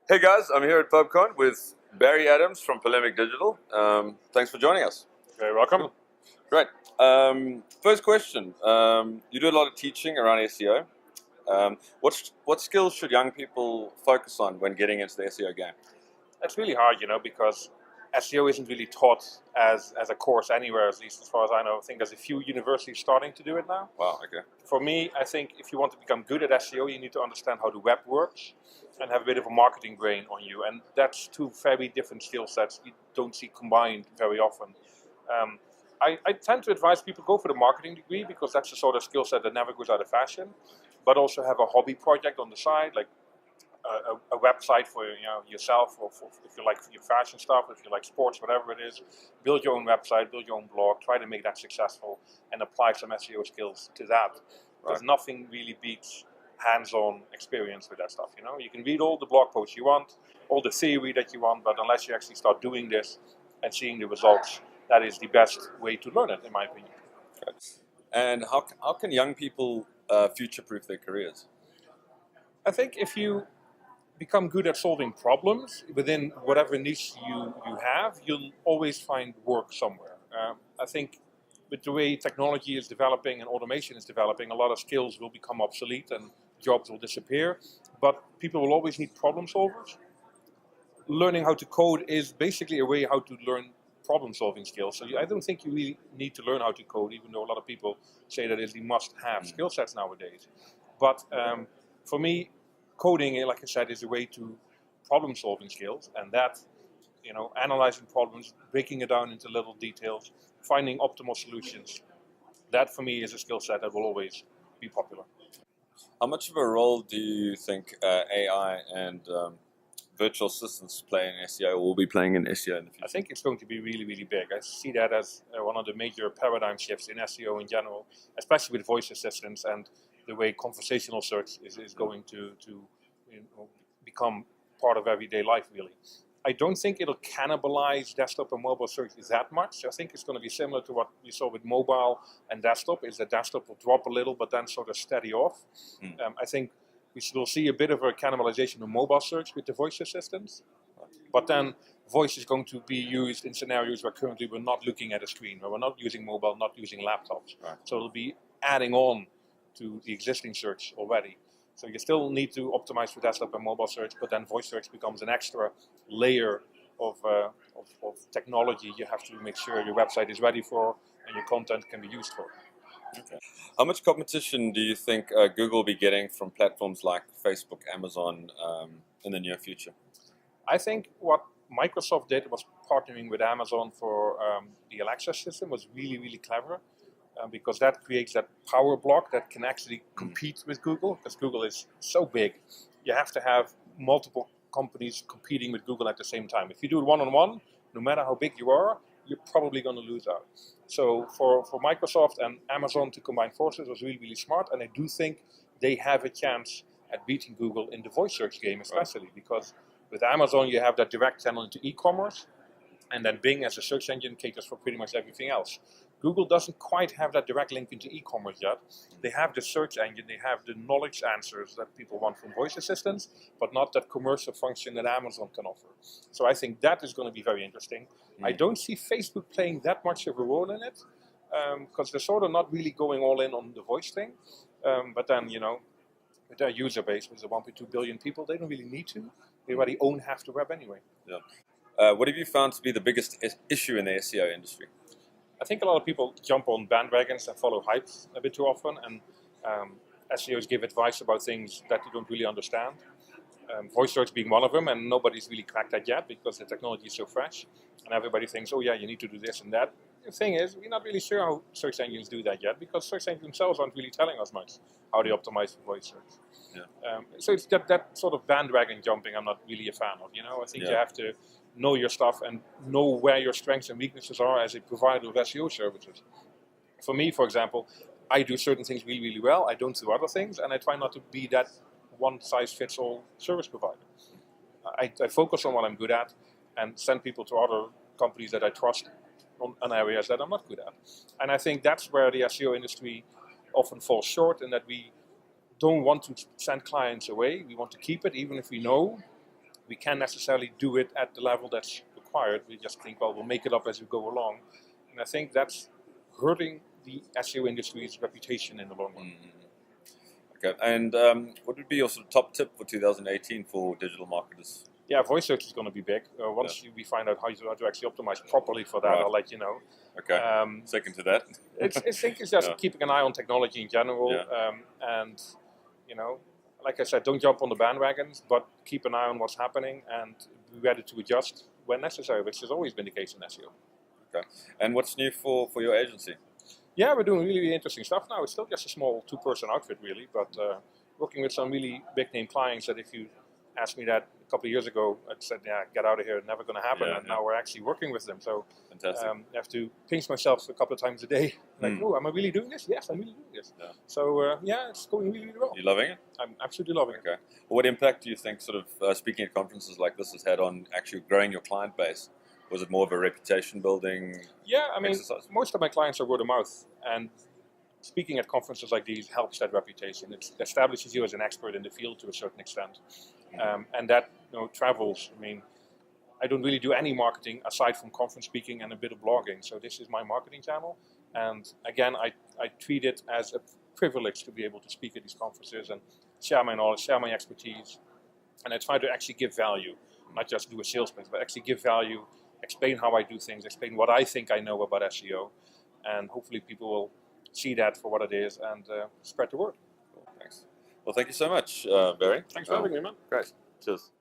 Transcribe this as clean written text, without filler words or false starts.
Hey guys, I'm here at Pubcon with Barry Adams from Polemic Digital. Thanks for joining us. Very welcome. Right. First question. You do a lot of teaching around SEO. What skills should young people focus on when getting into the SEO game? It's really hard, because SEO isn't really taught as a course anywhere, at least as far as I know. I think there's a few universities starting to do it now. Wow, okay. For me, I think if you want to become good at SEO, you need to understand how the web works and have a bit of a marketing brain on you. And that's two very different skill sets you don't see combined very often. I tend to advise people go for the marketing degree because that's the sort of skill set that never goes out of fashion, but also have a hobby project on the side, like a website for yourself, or if you like your fashion stuff, if you like sports, whatever it is. Build your own website, build your own blog, try to make that successful, and apply some SEO skills to that. Because nothing really beats hands-on experience with that stuff. You can read all the blog posts you want, all the theory that you want, but unless you actually start doing this and seeing the results, that is the best way to learn it, in my opinion. And how can young people future-proof their careers? I think if you become good at solving problems within whatever niche you have, you'll always find work somewhere. I think with the way technology is developing and automation is developing, a lot of skills will become obsolete and jobs will disappear, but people will always need problem solvers. Learning how to code is basically a way how to learn problem-solving skills. So I don't think you really need to learn how to code, even though a lot of people say that it's the must-have skill sets nowadays. But for me, coding, like I said, is a way to problem-solving skills, and that, analyzing problems, breaking it down into little details, finding optimal solutions. That, for me, is a skill set that will always be popular. How much of a role do you think AI and virtual assistants play in SEO, or will be playing in SEO in the future? I think it's going to be really, really big. I see that as one of the major paradigm shifts in SEO in general, especially with voice assistants and the way conversational search is going to become part of everyday life, really. I don't think it'll cannibalize desktop and mobile search that much. I think it's going to be similar to what we saw with mobile and desktop, is that desktop will drop a little, but then sort of steady off. I think we will see a bit of a cannibalization of mobile search with the voice assistants, but then voice is going to be used in scenarios where currently we're not looking at a screen, where we're not using mobile, not using laptops. So it'll be adding on to the existing search already. So you still need to optimize for desktop and mobile search, but then voice search becomes an extra layer of technology you have to make sure your website is ready for and your content can be used for. Okay. How much competition do you think Google will be getting from platforms like Facebook, Amazon in the near future? I think what Microsoft did was partnering with Amazon for the Alexa system was really, really clever. Because that creates that power block that can actually compete with Google, because Google is so big. You have to have multiple companies competing with Google at the same time. If you do it one-on-one, no matter how big you are, you're probably going to lose out. So for Microsoft and Amazon to combine forces was really, really smart, and I do think they have a chance at beating Google in the voice search game, especially because with Amazon you have that direct channel into e-commerce, and then Bing as a search engine caters for pretty much everything else. Google doesn't quite have that direct link into e-commerce yet. They have the search engine, they have the knowledge answers that people want from voice assistants, but not that commercial function that Amazon can offer. So I think that is going to be very interesting. I don't see Facebook playing that much of a role in it, because they're sort of not really going all in on the voice thing. But then, with their user base, with the 1.2 billion people, they don't really need to. They already own half the web anyway. Yeah. What have you found to be the biggest issue in the SEO industry? I think a lot of people jump on bandwagons and follow hypes a bit too often, and SEOs give advice about things that you don't really understand. Voice search being one of them, and nobody's really cracked that yet because the technology is so fresh, and everybody thinks, oh yeah, you need to do this and that. The thing is, we're not really sure how search engines do that yet, because search engines themselves aren't really telling us much how they optimize for voice search. Yeah. So it's that sort of bandwagon jumping I'm not really a fan of. I think you have to know your stuff and know where your strengths and weaknesses are as a provider of SEO services. For me, for example, I do certain things really, really well. I don't do other things, and I try not to be that one-size-fits-all service provider. I focus on what I'm good at and send people to other companies that I trust on areas that I'm not good at. And I think that's where the SEO industry often falls short, in that we don't want to send clients away. We want to keep it, even if we know we can't necessarily do it at the level that's required. We just think, well, we'll make it up as we go along. And I think that's hurting the SEO industry's reputation in the long run. Okay, and what would be your sort of top tip for 2018 for digital marketers? Yeah, voice search is going to be big. Once we find out how to actually optimize properly for that, Right. I'll let you know. Okay, second to that. I think it's just Yeah. keeping an eye on technology in general, Yeah. and like I said, don't jump on the bandwagons, but keep an eye on what's happening and be ready to adjust when necessary, which has always been the case in SEO. Okay, and what's new for your agency? Yeah, we're doing really, really interesting stuff now. It's still just a small 2-person outfit, really, but working with some really big-name clients that if you asked me that a couple of years ago, I'd said, yeah, get out of here, never going to happen. Yeah, and now we're actually working with them. So Fantastic. I have to pinch myself a couple of times a day. Like, oh, am I really doing this? Yes, I'm really doing this. Yeah. So yeah, it's going really, really well. You loving it? I'm absolutely loving it. Okay. Well, what impact do you think sort of speaking at conferences like this has had on actually growing your client base? Was it more of a reputation building Yeah, I mean, exercise? most of my clients are word of mouth, and speaking at conferences like these helps that reputation. It establishes you as an expert in the field to a certain extent, and that travels. I mean, I don't really do any marketing aside from conference speaking and a bit of blogging. So this is my marketing channel, and again, I treat it as a privilege to be able to speak at these conferences and share my knowledge, share my expertise, and I try to actually give value, not just do a sales pitch, but actually give value. Explain how I do things, explain what I think I know about SEO, and hopefully people will see that for what it is and spread the word. Cool, thanks. Well, thank you so much, Barry. Thanks for having me, man. Great. Cheers.